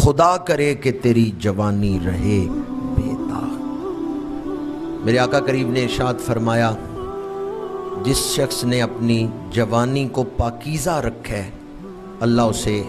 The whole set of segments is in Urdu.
خدا کرے کہ تیری جوانی رہے بے داغ۔ میرے آقا کریم نے ارشاد فرمایا جس شخص نے اپنی جوانی کو پاکیزہ رکھا ہے اللہ اسے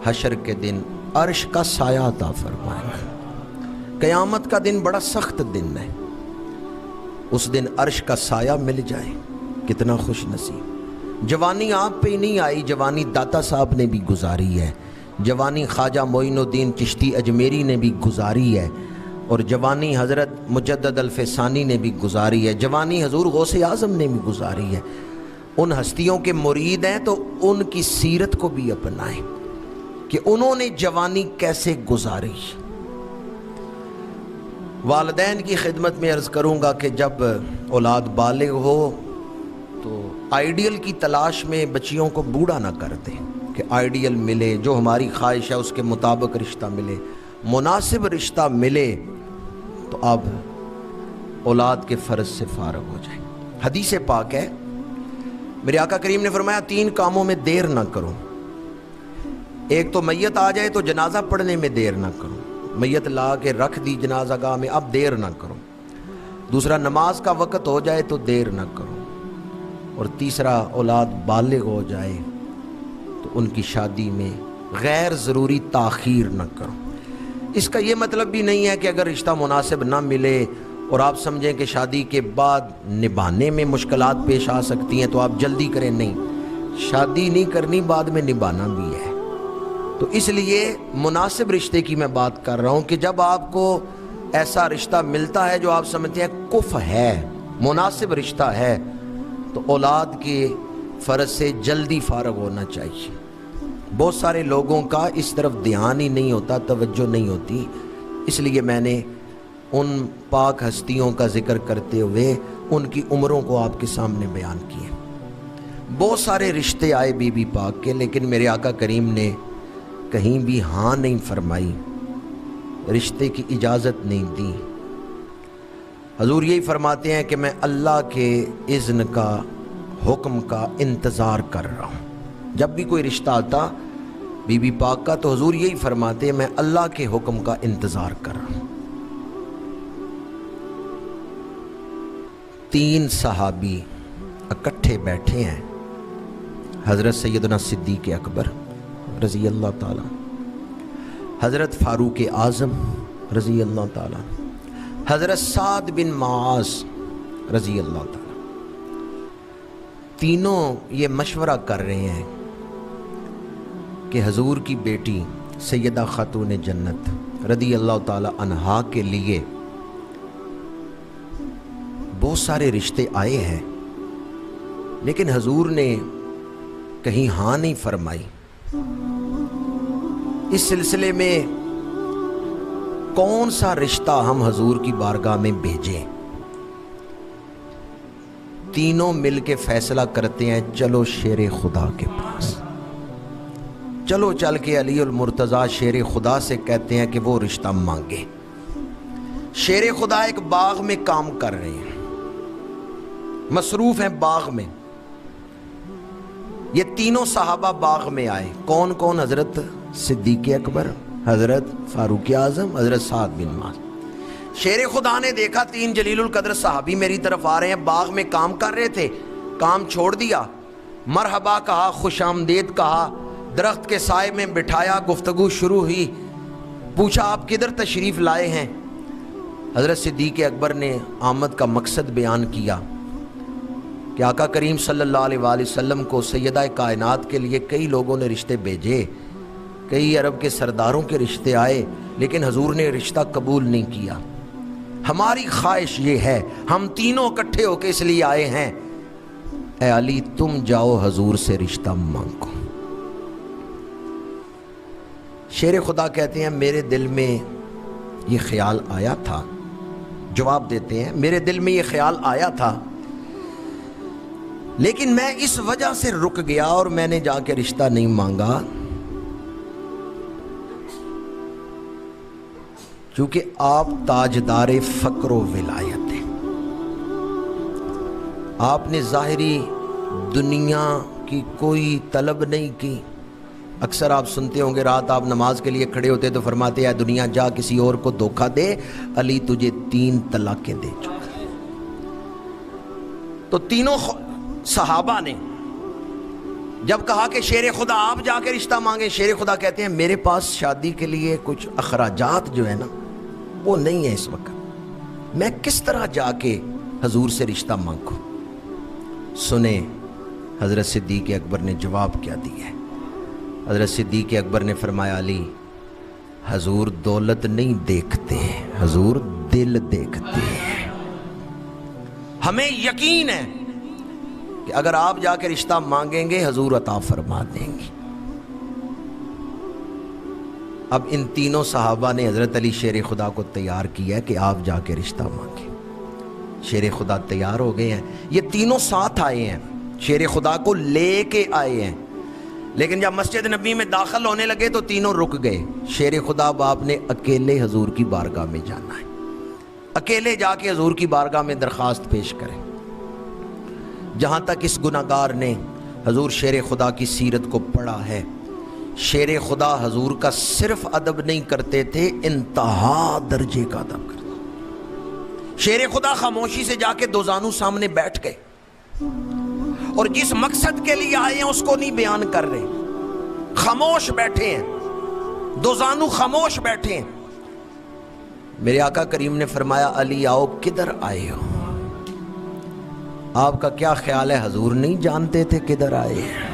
حشر کے دن عرش کا سایہ عطا فرمائے گا۔ قیامت کا دن بڑا سخت دن ہے، اس دن عرش کا سایہ مل جائے کتنا خوش نصیب۔ جوانی آپ پہ ہی نہیں آئی، جوانی داتا صاحب نے بھی گزاری ہے، جوانی خواجہ معین الدین چشتی اجمیری نے بھی گزاری ہے، اور جوانی حضرت مجدد الفسانی نے بھی گزاری ہے، جوانی حضور غوث اعظم نے بھی گزاری ہے۔ ان ہستیوں کے مرید ہیں تو ان کی سیرت کو بھی اپنائیں کہ انہوں نے جوانی کیسے گزاری۔ والدین کی خدمت میں عرض کروں گا کہ جب اولاد بالغ ہو تو آئیڈیل کی تلاش میں بچیوں کو بوڑھا نہ کر دیں کہ آئیڈیل ملے، جو ہماری خواہش ہے اس کے مطابق رشتہ ملے، مناسب رشتہ ملے تو اب اولاد کے فرض سے فارغ ہو جائیں۔ حدیث پاک ہے، میرے آقا کریم نے فرمایا 3 کاموں میں دیر نہ کرو۔ ایک تو میت آ جائے تو جنازہ پڑھنے میں دیر نہ کرو، میت لا کے رکھ دی جنازہ گاہ میں، اب دیر نہ کرو۔ دوسرا نماز کا وقت ہو جائے تو دیر نہ کرو، اور تیسرا اولاد بالغ ہو جائے تو ان کی شادی میں غیر ضروری تاخیر نہ کرو۔ اس کا یہ مطلب بھی نہیں ہے کہ اگر رشتہ مناسب نہ ملے اور آپ سمجھیں کہ شادی کے بعد نبھانے میں مشکلات پیش آ سکتی ہیں تو آپ جلدی کریں، نہیں، شادی نہیں کرنی، بعد میں نبھانا بھی ہے۔ تو اس لیے مناسب رشتے کی میں بات کر رہا ہوں کہ جب آپ کو ایسا رشتہ ملتا ہے جو آپ سمجھتے ہیں کف ہے، مناسب رشتہ ہے، تو اولاد کے فرض سے جلدی فارغ ہونا چاہیے۔ بہت سارے لوگوں کا اس طرف دھیان ہی نہیں ہوتا، توجہ نہیں ہوتی، اس لیے میں نے ان پاک ہستیوں کا ذکر کرتے ہوئے ان کی عمروں کو آپ کے سامنے بیان کیے۔ بہت سارے رشتے آئے بی بی پاک کے، لیکن میرے آقا کریم نے کہیں بھی ہاں نہیں فرمائی، رشتے کی اجازت نہیں دی۔ حضور یہی فرماتے ہیں کہ میں اللہ کے اذن کا، حکم کا انتظار کر رہا ہوں۔ جب بھی کوئی رشتہ آتا بی بی پاک کا تو حضور یہی فرماتے ہیں میں اللہ کے حکم کا انتظار کر رہا ہوں۔ 3 صحابی اکٹھے بیٹھے ہیں، حضرت سیدنا صدیق اکبر رضی اللہ تعالیٰ، حضرت فاروق اعظم رضی اللہ تعالیٰ، حضرت سعد بن معاذ رضی اللہ تعالیٰ۔ تینوں یہ مشورہ کر رہے ہیں کہ حضور کی بیٹی سیدہ خاتون جنت رضی اللہ تعالیٰ عنہا کے لیے بہت سارے رشتے آئے ہیں، لیکن حضور نے کہیں ہاں نہیں فرمائی۔ اس سلسلے میں کون سا رشتہ ہم حضور کی بارگاہ میں بھیجیں؟ تینوں مل کے فیصلہ کرتے ہیں چلو شیر خدا کے پاس، چلو چل کے علی المرتضیٰ شیر خدا سے کہتے ہیں کہ وہ رشتہ مانگے۔ شیر خدا ایک باغ میں کام کر رہے ہیں، مصروف ہیں باغ میں۔ یہ تینوں صحابہ باغ میں آئے، کون کون؟ حضرت صدیق اکبر، حضرت فاروق اعظم، حضرت سعد بن معاذ۔ شیر خدا نے دیکھا 3 جلیل القدر صحابی میری طرف آ رہے ہیں، باغ میں کام کر رہے تھے، کام چھوڑ دیا، مرحبا کہا، خوش آمدید کہا، درخت کے سائے میں بٹھایا، گفتگو شروع ہوئی، پوچھا آپ کدھر تشریف لائے ہیں؟ حضرت صدیق اکبر نے آمد کا مقصد بیان کیا کہ آقا کریم صلی اللہ علیہ وآلہ وسلم کو سیدہ کائنات کے لیے کئی لوگوں نے رشتے بھیجے، کئی عرب کے سرداروں کے رشتے آئے، لیکن حضور نے رشتہ قبول نہیں کیا۔ ہماری خواہش یہ ہے، ہم تینوں اکٹھے ہو کے اس لیے آئے ہیں، اے علی تم جاؤ حضور سے رشتہ مانگو۔ شیر خدا کہتے ہیں میرے دل میں یہ خیال آیا تھا، جواب دیتے ہیں میرے دل میں یہ خیال آیا تھا، لیکن میں اس وجہ سے رک گیا اور میں نے جا کے رشتہ نہیں مانگا کیونکہ آپ تاجدار فقر و ولایت ہیں۔ آپ نے ظاہری دنیا کی کوئی طلب نہیں کی، اکثر آپ سنتے ہوں گے رات آپ نماز کے لیے کھڑے ہوتے تو فرماتے ہیں دنیا جا کسی اور کو دھوکہ دے، علی تجھے 3 طلاقیں دے چکا۔ تو تینوں صحابہ نے جب کہا کہ شیر خدا آپ جا کے رشتہ مانگیں، شیر خدا کہتے ہیں میرے پاس شادی کے لیے کچھ اخراجات جو ہے نا وہ نہیں ہے اس وقت، میں کس طرح جا کے حضور سے رشتہ مانگوں؟ سنیں حضرت صدیق اکبر نے جواب کیا دیا ہے۔ حضرت صدیق اکبر نے فرمایا علی، حضور دولت نہیں دیکھتے، حضور دل دیکھتے ہیں۔ ہمیں یقین ہے کہ اگر آپ جا کے رشتہ مانگیں گے حضور عطا فرما دیں گے۔ اب ان تینوں صحابہ نے حضرت علی شیر خدا کو تیار کیا ہے کہ آپ جا کے رشتہ مانگیں۔ شیر خدا تیار ہو گئے ہیں، یہ تینوں ساتھ آئے ہیں، شیر خدا کو لے کے آئے ہیں، لیکن جب مسجد نبی میں داخل ہونے لگے تو تینوں رک گئے۔ شیر خدا باپ نے اکیلے حضور کی بارگاہ میں جانا ہے، اکیلے جا کے حضور کی بارگاہ میں درخواست پیش کریں۔ جہاں تک اس گناہگار نے حضور شیر خدا کی سیرت کو پڑھا ہے، شیر خدا حضور کا صرف ادب نہیں کرتے تھے، انتہا درجے کا ادب کرتے۔ شیر خدا خاموشی سے جا کے دوزانو سامنے بیٹھ گئے اور جس مقصد کے لیے آئے ہیں اس کو نہیں بیان کر رہے، خاموش بیٹھے ہیں، دوزانو خاموش بیٹھے ہیں۔ میرے آقا کریم نے فرمایا علی آؤ، کدھر آئے ہو؟ آپ کا کیا خیال ہے حضور نہیں جانتے تھے کدھر آئے ہیں؟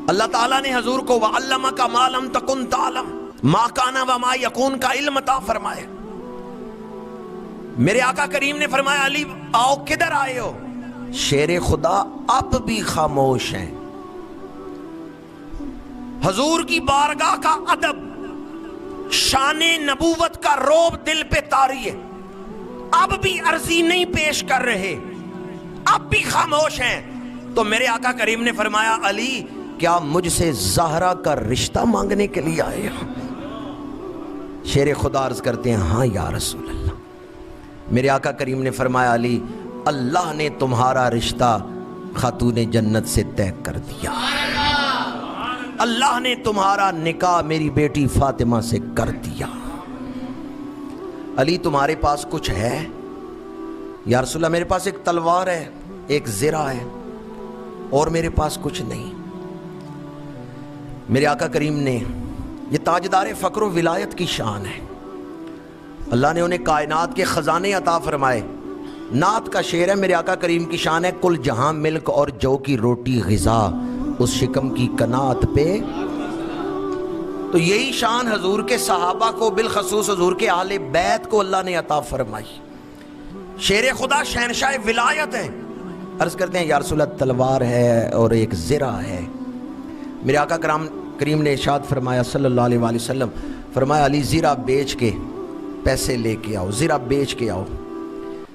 اللہ تعالیٰ نے حضور کو وَعَلَّمَكَ مَا لَمْ تَكُنْ تَعْلَمْ مَا كَانَ وَمَا يَكُونُ کا علم عطا فرمایا۔ میرے آقا کریم نے فرمایا علی آؤ، کدھر آئے ہو؟ شیر خدا اب بھی خاموش ہیں۔ حضور کی بارگاہ کا ادب، شان نبوت کا روب دل پہ طاری ہے، اب بھی عرضی نہیں پیش کر رہے، اب بھی خاموش ہیں۔ تو میرے آقا کریم نے فرمایا علی کیا مجھ سے زہرا کا رشتہ مانگنے کے لیے آئے ہو؟ شیر خدا عرض کرتے ہیں ہاں یا رسول اللہ۔ میرے آقا کریم نے فرمایا علی اللہ نے تمہارا رشتہ خاتون جنت سے طے کر دیا، اللہ نے تمہارا نکاح میری بیٹی فاطمہ سے کر دیا۔ علی تمہارے پاس کچھ ہے؟ یا رسول اللہ میرے پاس ایک تلوار ہے، ایک زرہ ہے، اور میرے پاس کچھ نہیں۔ میرے آقا کریم نے، یہ تاجدار فقر و ولایت کی شان ہے، اللہ نے انہیں کائنات کے خزانے عطا فرمائے۔ نعت کا شعر ہے، میرے آقا کریم کی شان ہے، کل جہاں ملک اور جو کی روٹی غذا اس شکم کی قناعت پہ۔ تو یہی شان حضور کے صحابہ کو، بالخصوص حضور کے اہل بیت کو اللہ نے عطا فرمائی۔ شیر خدا شہنشاہ ولایت ہے۔ عرض کرتے ہیں یا رسول اللہ تلوار ہے اور ایک زرہ ہے۔ میرے آقا کریم نے ارشاد فرمایا صلی اللہ علیہ وآلہ وسلم، فرمایا علی زرہ بیچ کے پیسے لے کے آؤ، زرہ بیچ کے آؤ۔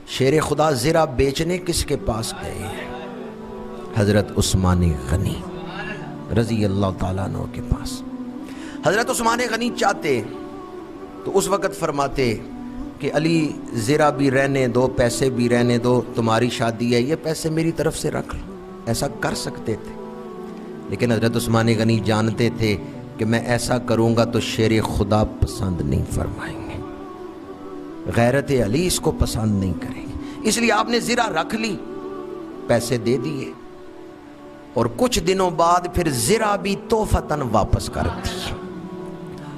شیر خدا زرہ بیچنے کس کے پاس گئے ہیں؟ حضرت عثمان غنی رضی اللہ تعالیٰ عنہ کے پاس۔ حضرت عثمان غنی چاہتے تو اس وقت فرماتے کہ علی زرہ بھی رہنے دو، پیسے بھی رہنے دو، تمہاری شادی ہے، یہ پیسے میری طرف سے رکھ لو۔ ایسا کر سکتے تھے، لیکن حضرت عثمان غنی جانتے تھے کہ میں ایسا کروں گا تو شیر خدا پسند نہیں فرمائیں گے، غیرت علی اس کو پسند نہیں کریں گے، اس لیے آپ نے زرہ رکھ لی، پیسے دے دیے، اور کچھ دنوں بعد پھر زرہ بھی تحفتاً واپس کر دی۔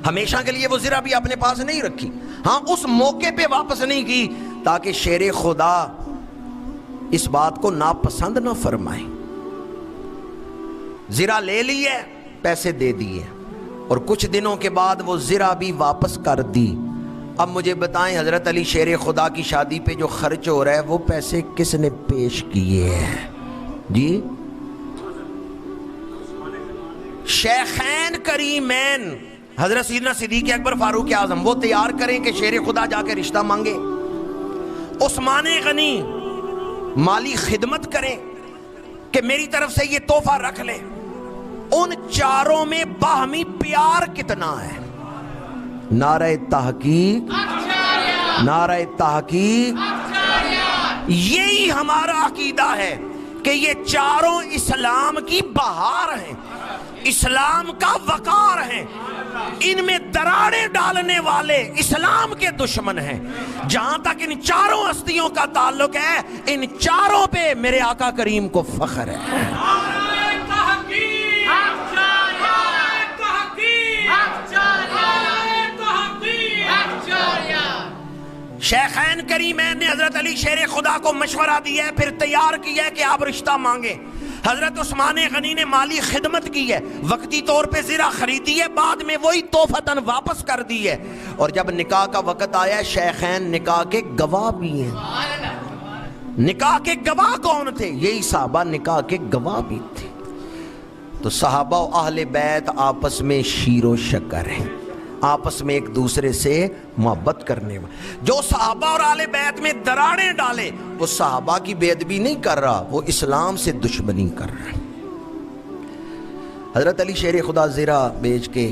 ہمیشہ کے لیے وہ زرہ بھی اپنے پاس نہیں رکھی، ہاں اس موقع پہ واپس نہیں کی تاکہ شیر خدا اس بات کو ناپسند نہ فرمائے۔ زرہ لے لیے، پیسے دے دیے، اور کچھ دنوں کے بعد وہ زرہ بھی واپس کر دی۔ اب مجھے بتائیں حضرت علی شیر خدا کی شادی پہ جو خرچ ہو رہا ہے وہ پیسے کس نے پیش کیے ہیں؟ جی شیخین کریمین حضرت سیدنا صدیق اکبر فاروق اعظم وہ تیار کریں کہ شیر خدا جا کے رشتہ مانگے، عثمان غنی مالی خدمت کریں کہ میری طرف سے یہ تحفہ رکھ لے۔ ان چاروں میں باہمی پیار کتنا ہے؟ نعرہ تحقیق، نعرہ تحقیق۔ یہی ہمارا عقیدہ ہے کہ یہ چاروں اسلام کی بہار ہیں، اسلام کا وقار ہیں، ان میں دراڑیں ڈالنے والے اسلام کے دشمن ہیں۔ جہاں تک ان چاروں ہستیوں کا تعلق ہے، ان چاروں پہ میرے آقا کریم کو فخر ہے۔ شیخین کریمین نے حضرت علی شیر خدا کو مشورہ دیا ہے، پھر تیار کیا ہے کہ آپ رشتہ مانگیں۔ حضرت عثمان غنی نے مالی خدمت کی ہے، وقتی طور پہ زرہ خریدی ہے، بعد میں وہی تحفتاً واپس کر دی ہے، اور جب نکاح کا وقت آیا شیخین نکاح کے گواہ بھی ہیں۔ نکاح کے گواہ کون تھے؟ یہی صحابہ نکاح کے گواہ بھی تھے۔ تو صحابہ و اہل بیت آپس میں شیر و شکر ہیں، آپس میں ایک دوسرے سے محبت کرنے والے۔ جو صحابہ اور اہل بیت میں دراڑیں ڈالے وہ صحابہ کی بے ادبی نہیں کر رہا، وہ اسلام سے دشمنی کر رہا۔ حضرت علی شیر خدا زرہ بیچ کے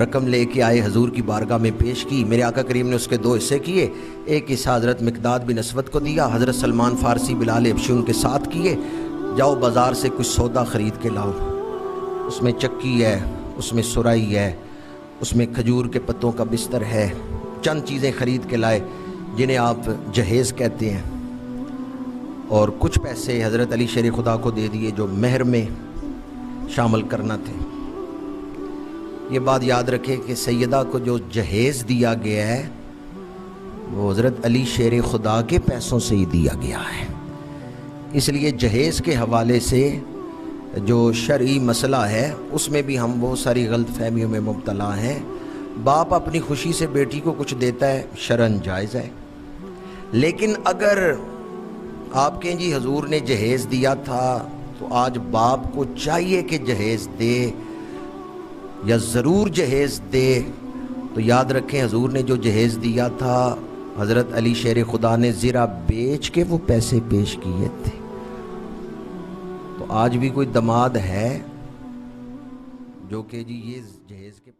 رقم لے کے آئے، حضور کی بارگاہ میں پیش کی۔ میرے آقا کریم نے اس کے دو حصے کیے، ایک حصہ حضرت مقداد بن اسود کو دیا، حضرت سلمان فارسی بلال حبشی ان کے ساتھ کیے، جاؤ بازار سے کچھ سودا خرید کے لاؤ، اس میں چکی ہے، اس میں سرائی ہے، اس میں کھجور کے پتوں کا بستر ہے، چند چیزیں خرید کے لائے جنہیں آپ جہیز کہتے ہیں، اور کچھ پیسے حضرت علی شیر خدا کو دے دیے جو مہر میں شامل کرنا تھے۔ یہ بات یاد رکھے کہ سیدہ کو جو جہیز دیا گیا ہے وہ حضرت علی شیر خدا کے پیسوں سے ہی دیا گیا ہے، اس لیے جہیز کے حوالے سے جو شرعی مسئلہ ہے اس میں بھی ہم بہت ساری غلط فہمیوں میں مبتلا ہیں۔ باپ اپنی خوشی سے بیٹی کو کچھ دیتا ہے، شرعاً جائز ہے، لیکن اگر آپ کہیں جی حضور نے جہیز دیا تھا تو آج باپ کو چاہیے کہ جہیز دے یا ضرور جہیز دے، تو یاد رکھیں حضور نے جو جہیز دیا تھا حضرت علی شیر خدا نے زرہ بیچ کے وہ پیسے پیش کیے تھے۔ آج بھی کوئی دماد ہے جو کہ جی یہ جہیز کے